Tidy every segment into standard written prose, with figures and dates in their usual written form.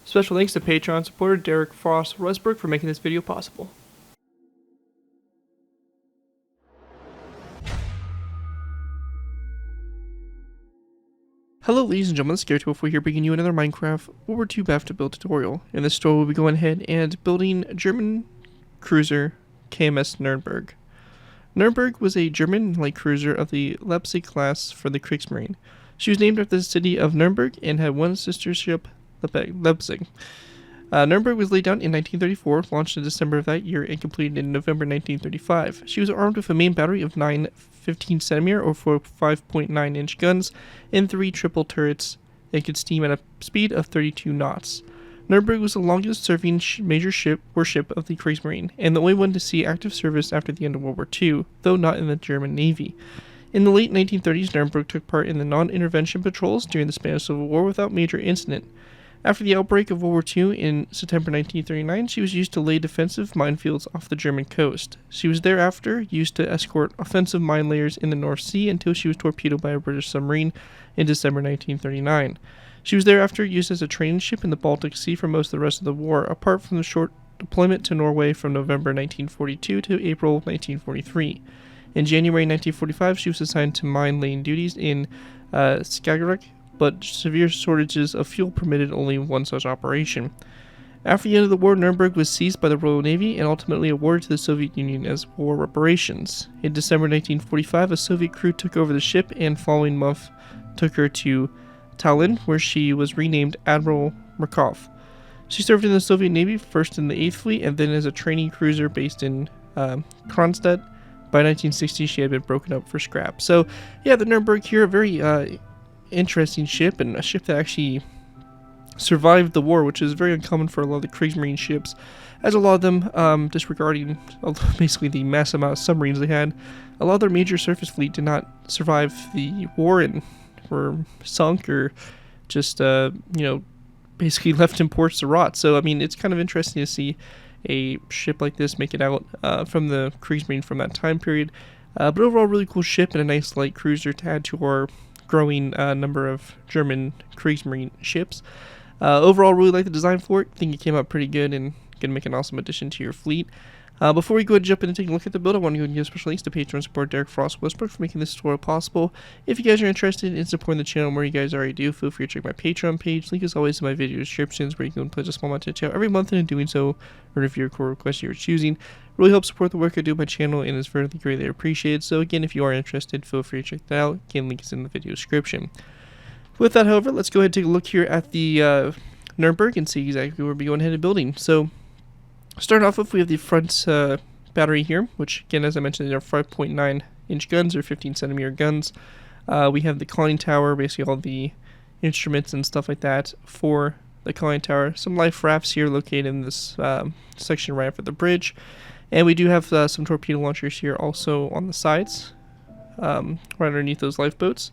Special thanks to Patreon supporter Derek Frost Westbrook for making this video possible. Hello ladies and gentlemen, it's Cayde here bringing you another Minecraft World War II BAFTA build tutorial. In this tutorial we'll be going ahead and building a German cruiser KMS Nürnberg. Nürnberg was a German light cruiser of the Leipzig-Class for the Kriegsmarine. She was named after the city of Nürnberg and had one sister ship, Leipzig. Nürnberg was laid down in 1934, launched in December of that year, and completed in November 1935. She was armed with a main battery of 9 15cm or 5.9-inch guns and 3 triple turrets and could steam at a speed of 32 knots. Nürnberg was the longest serving major warship of the Kriegsmarine, and the only one to see active service after the end of World War II, though not in the German Navy. In the late 1930s, Nürnberg took part in the non-intervention patrols during the Spanish Civil War without major incident. After the outbreak of World War II in September 1939, she was used to lay defensive minefields off the German coast. She was thereafter used to escort offensive mine layers in the North Sea until she was torpedoed by a British submarine in December 1939. She was thereafter used as a training ship in the Baltic Sea for most of the rest of the war, apart from the short deployment to Norway from November 1942 to April 1943. In January 1945, she was assigned to mine-laying duties in Skagerrak, but severe shortages of fuel permitted only one such operation. After the end of the war, Nürnberg was seized by the Royal Navy and ultimately awarded to the Soviet Union as war reparations. In December 1945, a Soviet crew took over the ship and following month took her to Tallinn, where she was renamed Admiral Markov. She served in the Soviet Navy, first in the 8th Fleet and then as a training cruiser based in Kronstadt. By 1960, she had been broken up for scrap. So, yeah, the Nürnberg here, a very interesting ship, and a ship that actually survived the war, which is very uncommon for a lot of the Kriegsmarine ships, as a lot of them, disregarding basically the massive amount of submarines they had, a lot of their major surface fleet did not survive the war and were sunk or just, basically left in ports to rot. So, I mean, it's kind of interesting to see a ship like this make it out from the Kriegsmarine from that time period. But overall, really cool ship and a nice light cruiser to add to our growing number of German Kriegsmarine ships. Overall, really like the design for it. I think it came out pretty good and going to make an awesome addition to your fleet. Before we go ahead and jump in and take a look at the build, I want to go and give special thanks to Patreon support Derek Frost Westbrook for making this tutorial possible. If you guys are interested in supporting the channel more you guys already do, feel free to check my Patreon page. Link is always in my video descriptions, where you can pledge a small amount to the channel every month, and in doing so, earn a few core requests you're choosing. Really helps support the work I do on my channel and is very greatly appreciated. So again, if you are interested, feel free to check that out. Again, link is in the video description. With that, however, let's go ahead and take a look here at the Nürnberg and see exactly where we're going ahead and building. So, starting off with, we have the front battery here, which again, as I mentioned, are 5.9-inch guns or 15cm guns. We have the conning tower, basically all the instruments and stuff like that for the conning tower. Some life rafts here located in this section right after the bridge. And we do have some torpedo launchers here also on the sides, right underneath those lifeboats.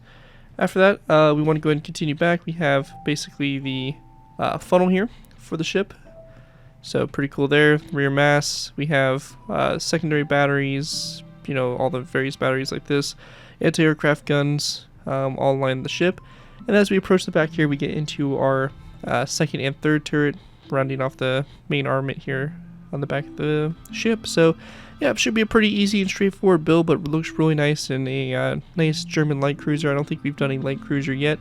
After that, we want to go ahead and continue back. We have basically the funnel here for the ship. So pretty cool there. Rear mass. We have secondary batteries, all the various batteries like this. Anti-aircraft guns all line the ship. And as we approach the back here, we get into our second and third turret, rounding off the main armament here on the back of the ship. So yeah, it should be a pretty easy and straightforward build, but it looks really nice in a nice German light cruiser. I don't think we've done a light cruiser yet.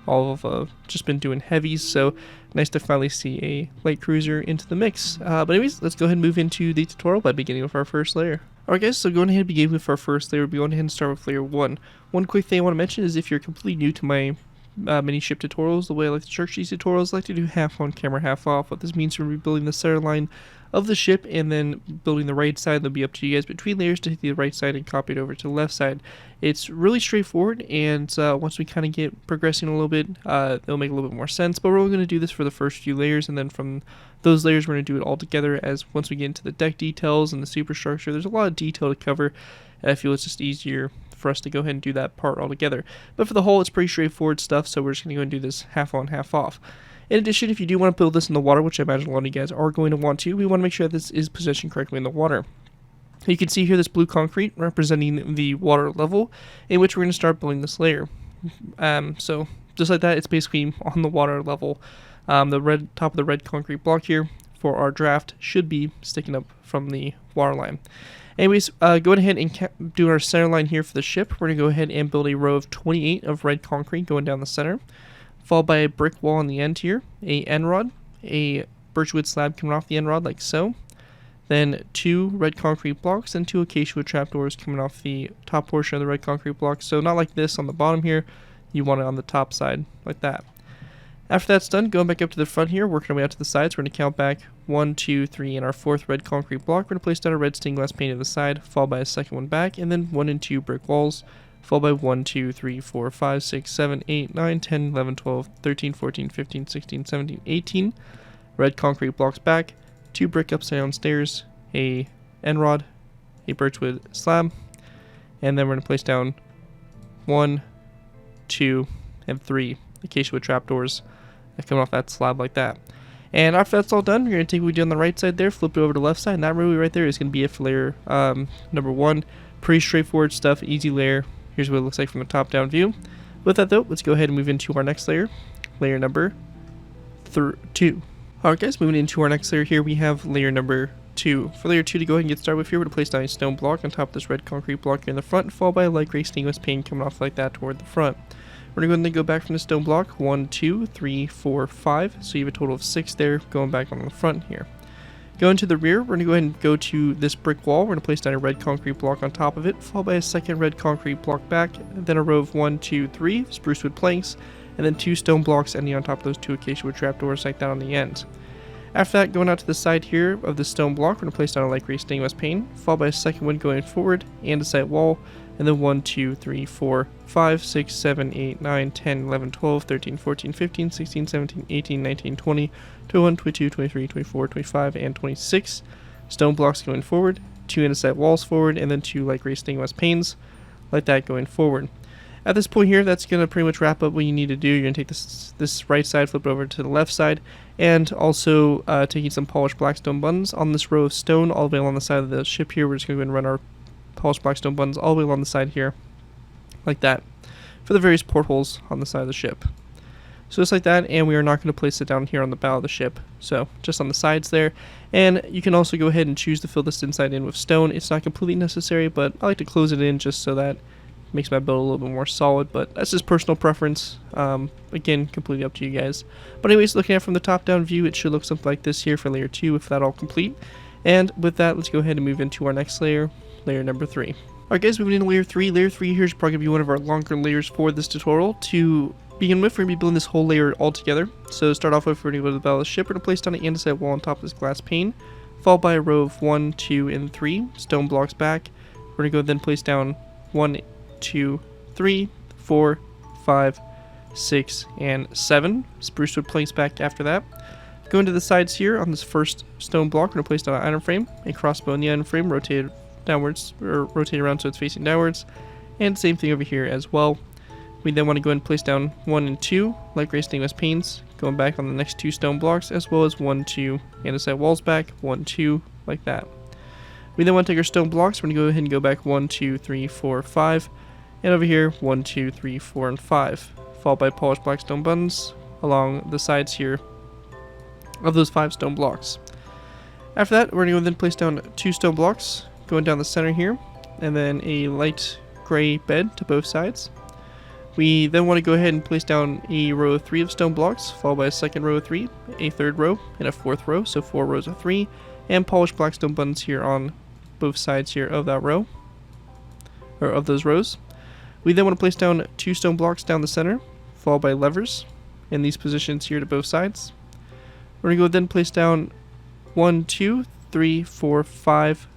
All of just been doing heavies, so nice to finally see a light cruiser into the mix. But anyways, let's go ahead and move into the tutorial by beginning with our first layer. Alright guys, so going ahead and begin with our first layer, we'll be going ahead and start with layer 1. One quick thing I want to mention is if you're completely new to my mini ship tutorials, the way I like to structure these tutorials, I like to do half on camera, half off. What this means for rebuilding the center line of the ship and then building the right side. That'll be up to you guys between layers to hit the right side and copy it over to the left side. It's really straightforward, and once we kind of get progressing a little bit, it'll make a little bit more sense. But we're only going to do this for the first few layers, and then from those layers we're going to do it all together, as once we get into the deck details and the superstructure, there's a lot of detail to cover, and I feel it's just easier for us to go ahead and do that part all together. But for the whole, it's pretty straightforward stuff, so we're just going to go and do this half on, half off. In addition, if you do want to build this in the water, which I imagine a lot of you guys are going to want to, we want to make sure that this is positioned correctly in the water. You can see here this blue concrete representing the water level in which we're going to start building this layer. So just like that, it's basically on the water level. The top of the red concrete block here for our draft should be sticking up from the water line. Anyways, going ahead and do our center line here for the ship. We're going to go ahead and build a row of 28 of red concrete going down the center, followed by a brick wall on the end here, a end rod, a birchwood slab coming off the end rod like so, then 2 red concrete blocks and 2 acacia wood trapdoors coming off the top portion of the red concrete block. So not like this on the bottom here, you want it on the top side like that. After that's done, going back up to the front here, working our way out to the sides, we're going to count back 1, 2, 3, and our 4th red concrete block. We're going to place down a red stained glass pane to the side, followed by a second one back, and then 1 and 2 brick walls, followed by 1, 2, 3, 4, 5, 6, 7, 8, 9, 10, 11, 12, 13, 14, 15, 16, 17, 18 red concrete blocks back, 2 brick upside down stairs, a end rod, a birchwood slab, and then we're going to place down 1, 2, and 3 acacia wood trapdoors that come off that slab like that. And after that's all done, you're going to take what we did on the right side there, flip it over to the left side, and that row right there is going to be it for layer number 1. Pretty straightforward stuff, easy layer. Here's what it looks like from a top-down view. With that though, let's go ahead and move into our next layer, layer number 2. Alright guys, moving into our next layer here, we have layer number 2. For layer 2 to go ahead and get started with here, we're going to place down a stone block on top of this red concrete block here in the front, followed by a light gray stainless pane coming off like that toward the front. We're going to go back from the stone block, 1, 2, 3, 4, 5, so you have a total of 6 there going back on the front here. Going to the rear, we're going to go ahead and go to this brick wall. We're going to place down a red concrete block on top of it, followed by a second red concrete block back, and then a row of 1, 2, 3 spruce wood planks, and then 2 stone blocks ending on top of those 2 acacia wood trapdoors like that on the end. After that, going out to the side here of the stone block, we're going to place down a light gray stained glass pane, followed by a second one going forward, and a side wall, and then 1, 2, 3, 4, 5, 6, 7, 8, 9, 10, 11, 12, 13, 14, 15, 16, 17, 18, 19, 20, 21, 22, 23, 24, 25, and 26 stone blocks going forward, 2 andesite walls forward, and then 2 light gray stained glass panes like that going forward. At this point here, that's going to pretty much wrap up what you need to do. You're going to take this right side, flip it over to the left side, and also taking some polished blackstone buttons on this row of stone all the way along the side of the ship here. We're just going to go ahead and run our polished blackstone buttons all the way along the side here, like that, for the various portholes on the side of the ship. So just like that, and we are not going to place it down here on the bow of the ship, so just on the sides there. And you can also go ahead and choose to fill this inside in with stone. It's not completely necessary, but I like to close it in just so that makes my build a little bit more solid, but that's just personal preference. Again, completely up to you guys. But anyways, looking at it from the top down view, it should look something like this here for layer 2 if that all complete. And with that, let's go ahead and move into our next layer, layer number 3. Alright guys, moving into layer 3. Layer 3 here is probably going to be one of our longer layers for this tutorial. To begin with, we're going to be building this whole layer all together. So to start off with, we're going to go to the bow of the ship. We're going to place down an andesite wall on top of this glass pane, followed by a row of 1, 2, and 3 stone blocks back. We're going to go then place down 1, 2, 3, 4, 5, 6, and 7 spruce wood planks back after that. Going to the sides here on this first stone block, we're going to place down an iron frame, a crossbow in the iron frame, rotated downwards, or rotate around so it's facing downwards, and same thing over here as well. We then want to go ahead and place down 1 and 2 light gray stained glass panes, going back on the next 2 stone blocks, as well as 1, 2 andesite walls back, 1, 2, like that. We then want to take our stone blocks, we're going to go ahead and go back 1, 2, 3, 4, 5, and over here 1, 2, 3, 4, and 5, followed by polished blackstone buttons along the sides here of those 5 stone blocks. After that, we're going to then place down 2 stone blocks going down the center here, and then a light gray bed to both sides. We then want to go ahead and place down a row of 3 of stone blocks, followed by a second row of 3, a third row, and a fourth row, so 4 rows of 3, and polished blackstone buttons here on both sides here of that row, or of those rows. We then want to place down 2 stone blocks down the center, followed by levers in these positions here to both sides. We're going to go then place down 1, 2, 3, 4, 5,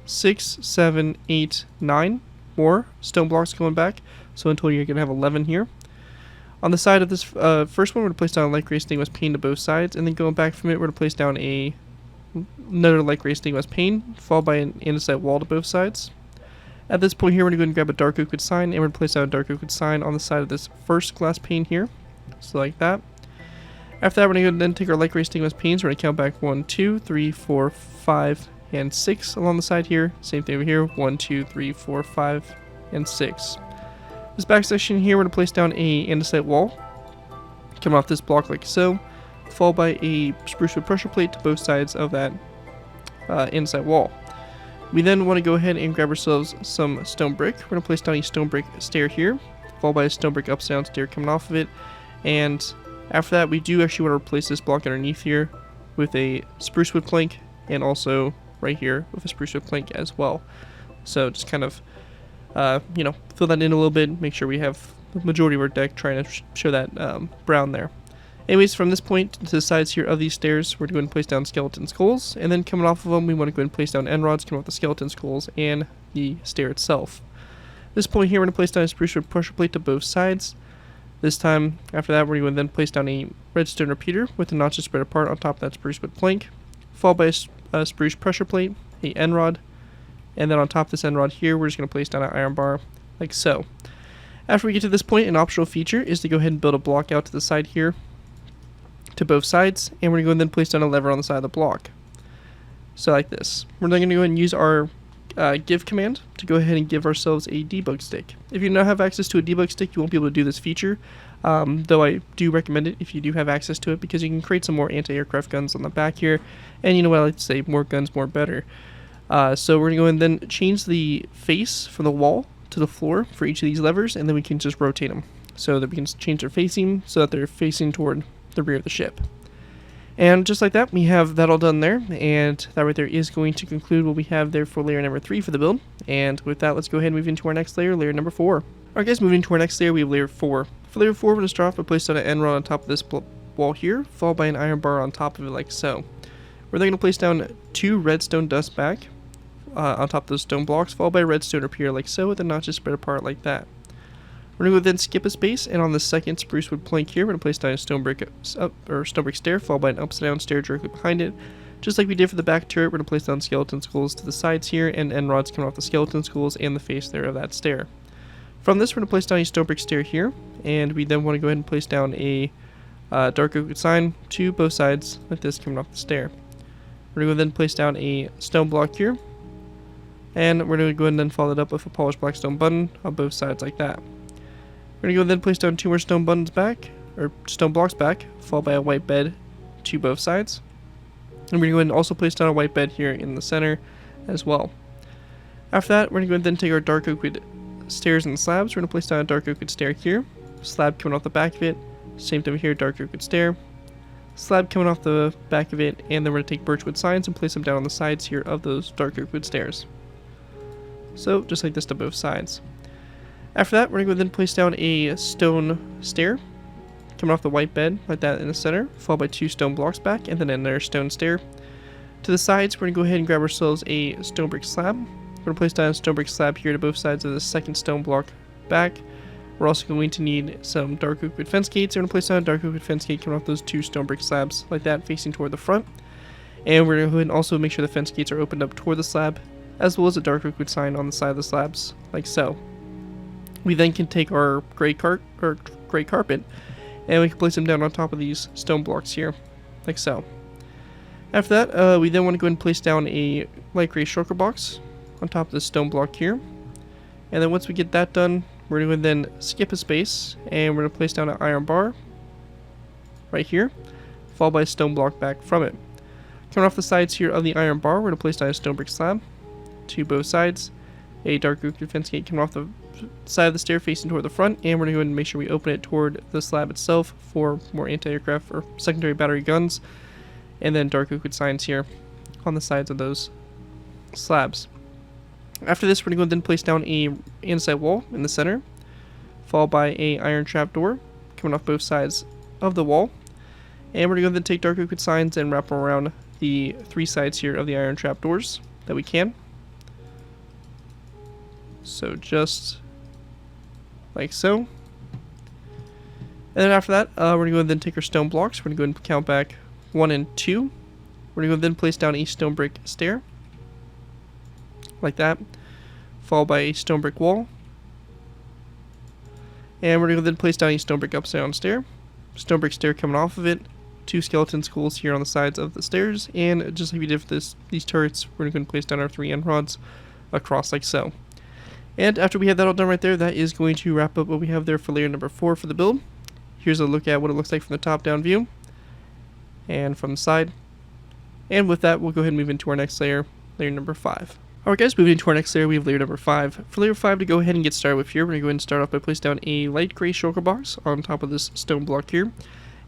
6, 7, 8, 9 more stone blocks going back, so in total you're going to have 11 here. On the side of this first one, we're going to place down a light gray stained glass pane to both sides, and then going back from it, we're going to place down another light gray stained glass pane, followed by an andesite wall to both sides. At this point here, we're going to go and grab a dark oak wood sign, and we're going to place down a dark oak wood sign on the side of this first glass pane here, so like that. After that, we're going to go and then take our light gray stained glass panes. We're going to count back 1, 2, 3, 4, 5, and 6 along the side here. Same thing over here, 1, 2, 3, 4, 5, and 6. This back section here, we're going to place down a andesite wall, coming off this block like so, followed by a spruce wood pressure plate to both sides of that inside wall. We then want to go ahead and grab ourselves some stone brick. We're going to place down a stone brick stair here, followed by a stone brick upside down stair coming off of it. And after that, we do actually want to replace this block underneath here with a spruce wood plank, and also right here with a spruce wood plank as well. So just kind of, fill that in a little bit, make sure we have the majority of our deck, trying to show that brown there. Anyways, from this point to the sides here of these stairs, we're going to place down skeleton skulls, and then coming off of them, we want to go ahead and place down end rods coming off the skeleton skulls and the stair itself. At this point here, we're going to place down a spruce wood pressure plate to both sides. This time, after that, we're going to then place down a redstone repeater with the notches spread apart on top of that spruce wood plank, followed by a spruce pressure plate, a end rod, and then on top of this end rod here, we're just going to place down an iron bar, like so. After we get to this point, an optional feature is to go ahead and build a block out to the side here, to both sides, and we're going to go and then place down a lever on the side of the block. So like this. We're then going to go ahead and use our give command to go ahead and give ourselves a debug stick. If you don't have access to a debug stick, you won't be able to do this feature, though I do recommend it if you do have access to it, because you can create some more anti-aircraft guns on the back here, and you know what I like to say, more guns, more better. So we're going to go and then change the face from the wall to the floor for each of these levers, and then we can just rotate them so that we can change their facing so that they're facing toward the rear of the ship. And just like that, we have that all done there, and that right there is going to conclude what we have there for layer number 3 for the build. And with that, let's go ahead and move into our next layer, layer number 4. Alright guys, moving to our next layer, we have layer 4. For layer 4, we're going to start off by placing down an end rod on top of this wall here, followed by an iron bar on top of it like so. We're then going to place down 2 redstone dust back on top of those stone blocks, followed by a redstone repeater like so, with the notches spread apart like that. We're going to go then skip a space, and on the second spruce wood plank here, we're going to place down a stone brick stair, followed by an upside down stair directly behind it. Just like we did for the back turret, we're going to place down skeleton skulls to the sides here, and end rods coming off the skeleton skulls and the face there of that stair. From this, we're going to place down a stone brick stair here, and we then want to go ahead and place down a dark oak sign to both sides, like this, coming off the stair. We're going to then place down a stone block here, and we're going to go ahead and then follow it up with a polished black stone button on both sides like that. We're going to go and then place down 2 more stone buttons back, or stone blocks back, followed by a white bed to both sides. And we're going to go ahead and also place down a white bed here in the center as well. After that, we're going to go ahead and then take our dark oak wood stairs and slabs. We're going to place down a dark oak wood stair here, slab coming off the back of it, same thing here, dark oak wood stair, slab coming off the back of it, and then we're going to take birchwood signs and place them down on the sides here of those dark oak wood stairs. So, just like this to both sides. After that, we're going to then place down a stone stair coming off the white bed like that in the center, followed by 2 stone blocks back, and then another stone stair. To the sides, we're going to go ahead and grab ourselves a stone brick slab. We're going to place down a stone brick slab here to both sides of the second stone block back. We're also going to need some dark oak wood fence gates. We're going to place down a dark oak wood fence gate coming off those 2 stone brick slabs like that, facing toward the front. And we're going to go ahead and also make sure the fence gates are opened up toward the slab, as well as a dark oak wood sign on the side of the slabs, like so. We then can take our gray carpet, and we can place them down on top of these stone blocks here, like so. After that, we then want to go ahead and place down a light gray shulker box on top of this stone block here. And then once we get that done, we're going to then skip a space, and we're going to place down an iron bar right here, followed by a stone block back from it. Coming off the sides here of the iron bar, we're going to place down a stone brick slab to both sides, a dark oak fence gate coming off the side of the stair facing toward the front, and we're going to go ahead and make sure we open it toward the slab itself for more anti-aircraft or secondary battery guns, and then dark oak signs here on the sides of those slabs. After this, we're going to go and then place down a inside wall in the center, followed by a iron trap door coming off both sides of the wall, and we're going to go and then take dark oak signs and wrap them around the 3 sides here of the iron trap doors that we can. So just like so. And then after that, we're going to go and then take our stone blocks. We're going to go and count back 1 and 2. We're going to go then place down a stone brick stair, like that, followed by a stone brick wall. And we're going to then place down a stone brick upside down stair, stone brick stair coming off of it, 2 skeleton skulls here on the sides of the stairs, and just like we did for these turrets, we're going to go and place down our 3 end rods across like so. And after we have that all done right there, that is going to wrap up what we have there for layer number 4 for the build. Here's a look at what it looks like from the top-down view. and from the side. And with that, we'll go ahead and move into our next layer, layer number 5. Alright guys, moving into our next layer, we have layer number 5. For layer 5 to go ahead and get started with here, we're going to go ahead and start off by placing down a light gray shulker box on top of this stone block here.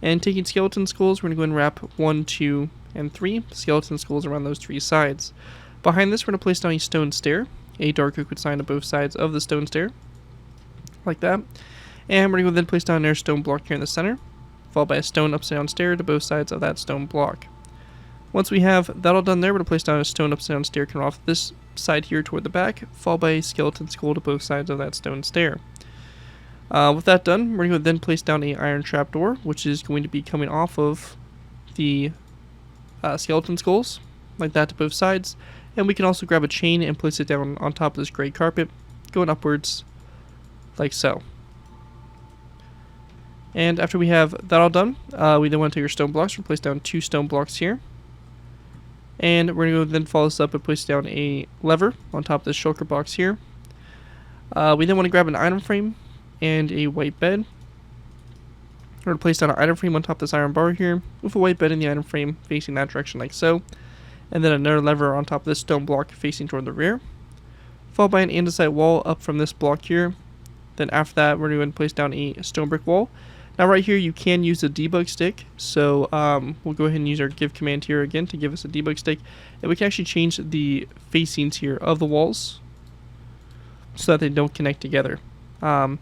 And taking skeleton skulls, we're going to go ahead and wrap 1, 2, and 3 skeleton skulls around those 3 sides. Behind this, we're going to place down a stone stair, a dark oak wood sign on both sides of the stone stair, like that. And we're going to go then place down another stone block here in the center, followed by a stone upside down stair to both sides of that stone block. Once we have that all done there, we're going to place down a stone upside down stair coming off this side here toward the back, followed by a skeleton skull to both sides of that stone stair. With that done, we're going to then place down a iron trapdoor, which is going to be coming off of the skeleton skulls, like that to both sides. And we can also grab a chain and place it down on top of this gray carpet, going upwards, like so. And after we have that all done, we then want to take our stone blocks and place down 2 stone blocks here. And we're going to then follow this up and place down a lever on top of this shulker box here. We then want to grab an item frame and a white bed. We're going to place down an item frame on top of this iron bar here, with a white bed in the item frame facing that direction like so. And then another lever on top of this stone block facing toward the rear. Followed by an andesite wall up from this block here. Then after that, we're going to place down a stone brick wall. Now right here you can use a debug stick, so we'll go ahead and use our give command here again to give us a debug stick, and we can actually change the facings here of the walls so that they don't connect together. So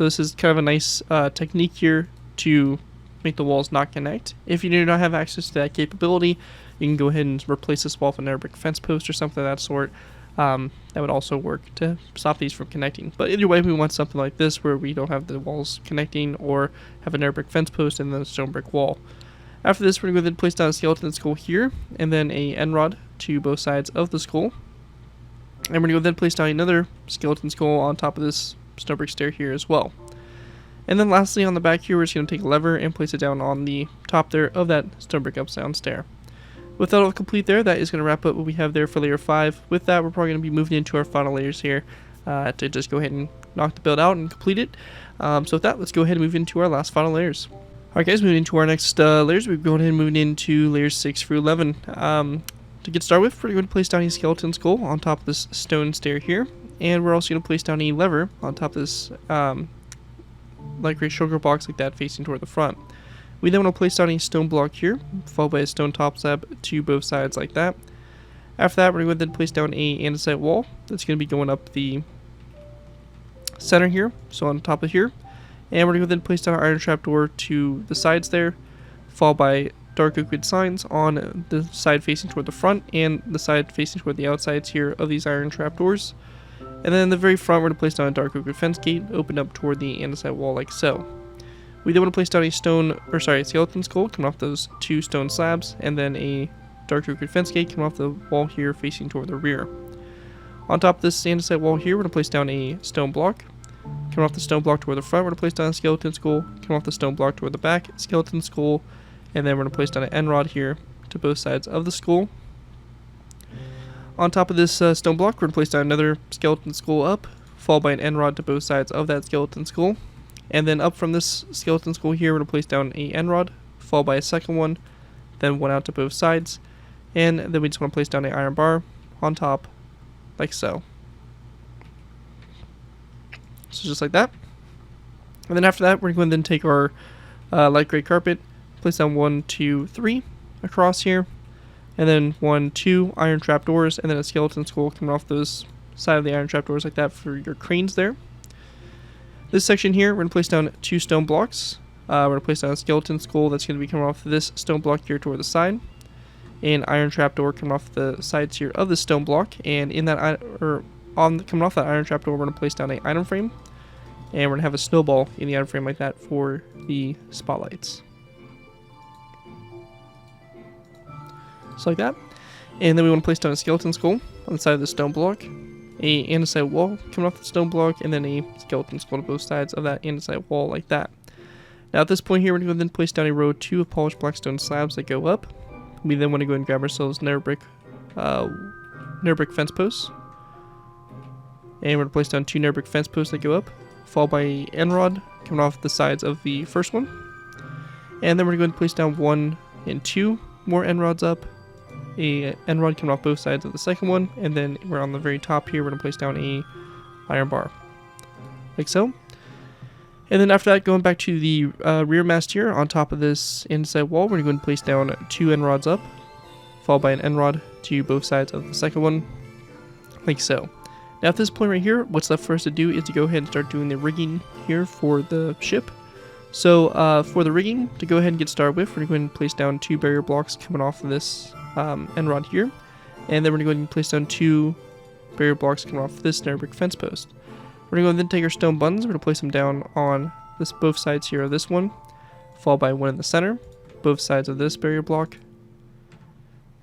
this is kind of a nice technique here to make the walls not connect. If you do not have access to that capability, you can go ahead and replace this wall with another brick fence post or something of that sort. That would also work to stop these from connecting. But either way, we want something like this where we don't have the walls connecting or have an air brick fence post and then a stone brick wall. After this, we're going to go ahead and place down a skeleton skull here and then a end rod to both sides of the skull. And we're going to go then place down another skeleton skull on top of this stone brick stair here as well. And then lastly, on the back here, we're just going to take a lever and place it down on the top there of that stone brick upside down stair. With that all complete there, that is going to wrap up what we have there for layer 5. With that, we're probably going to be moving into our final layers here to just go ahead and knock the build out and complete it. So with that, let's go ahead and move into our last final layers. Alright guys, moving into our next layers, we're going ahead and moving into layers 6 through 11. To get started with, we're going to place down a skeleton skull on top of this stone stair here. And we're also going to place down a lever on top of this light gray shulker box like that facing toward the front. We then want to place down a stone block here, followed by a stone top slab to both sides like that. After that, we're going to then place down a andesite wall that's going to be going up the center here, so on top of here. And we're going to then place down an iron trapdoor to the sides there, followed by dark oak wood signs on the side facing toward the front and the side facing toward the outsides here of these iron trapdoors. And then in the very front, we're going to place down a dark oak wood fence gate, opened up toward the andesite wall like so. We then want to place down a skeleton skull coming off those 2 stone slabs, and then a dark oak wood fence gate coming off the wall here facing toward the rear. On top of this andesite wall here, we're going to place down a stone block. Coming off the stone block toward the front, we're going to place down a skeleton skull. Coming off the stone block toward the back, skeleton skull. And then we're going to place down an end rod here to both sides of the skull. On top of this stone block, we're going to place down another skeleton skull up, followed by an end rod to both sides of that skeleton skull. And then up from this skeleton skull here, we're going to place down a end rod, followed by a second one, then one out to both sides. And then we just want to place down an iron bar on top, like so. So just like that. And then after that, we're going to then take our light gray carpet, place down 1, 2, 3 across here. And then 1, 2 iron trapdoors, and then a skeleton skull coming off those side of the iron trapdoors like that for your cranes there. This section here, we're going to place down 2 stone blocks. We're going to place down a skeleton skull that's going to be coming off this stone block here toward the side. An iron trapdoor coming off the sides here of the stone block. And in that, coming off that iron trapdoor, we're going to place down an item frame. And we're going to have a snowball in the item frame like that for the spotlights. Just like that. And then we want to place down a skeleton skull on the side of the stone block. A andesite wall coming off the stone block, and then a skeleton skull to both sides of that andesite wall like that. Now at this point here, we're going to then place down a row 2 of polished black stone slabs that go up. We then want to go and grab ourselves nether brick fence posts. And we're going to place down 2 nether brick fence posts that go up, followed by an end rod coming off the sides of the first one. And then we're going to place down 1 and 2 more end rods up, a end rod coming off both sides of the second one, and then we're on the very top here, we're going to place down a iron bar, like so. And then after that, going back to the rear mast here, on top of this inside wall, we're going to place down 2 end rods up, followed by an end rod to both sides of the second one, like so. Now at this point right here, what's left for us to do is to go ahead and start doing the rigging here for the ship. So for the rigging, to go ahead and get started with, we're going to go ahead and place down 2 barrier blocks coming off of this end rod here. And then we're going to go ahead and place down 2 barrier blocks coming off this narrow brick fence post. We're going to go and then take our stone buttons, we're going to place them down on both sides here of this one, followed by one in the center, both sides of this barrier block,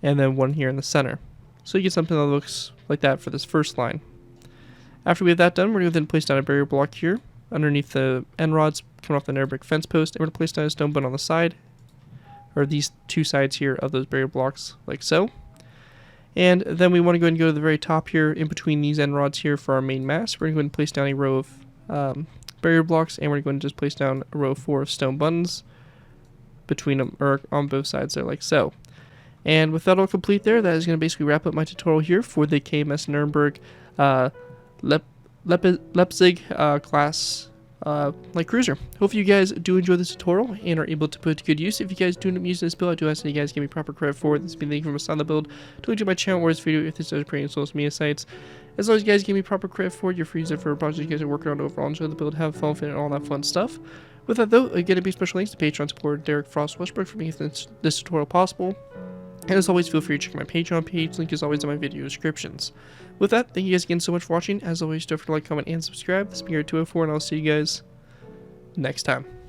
and then one here in the center. So you get something that looks like that for this first line. After we have that done, we're going to then place down a barrier block here underneath the end rods coming off the narrow brick fence post, and we're going to place down a stone button on the side, or these 2 sides here of those barrier blocks, like so. And then we want to go ahead and go to the very top here, in between these end rods here for our main mast. We're going to go ahead and place down a row of barrier blocks, and we're going to just place down a row of 4 of stone buttons between them, or on both sides there, like so. And with that all complete there, that is going to basically wrap up my tutorial here for the KMS Nürnberg Leipzig-Class light cruiser. Hopefully you guys do enjoy this tutorial and are able to put it to good use. If you guys do end up using this build, I do ask that you guys give me proper credit for it. This has been the link from a on the build. To link to my channel or this video if this does appear in social media sites. As long as you guys give me proper credit for it, you're free to use it for a project you guys are working on overall. Enjoy the build, have fun with it, and all that fun stuff. With that though, again, a big special thanks to Patreon supporter Derek Frost Westbrook for making this tutorial possible. And as always, feel free to check my Patreon page, link is always in my video descriptions. With that, thank you guys again so much for watching. As always, don't forget to like, comment, and subscribe. This has been your 204, and I'll see you guys next time.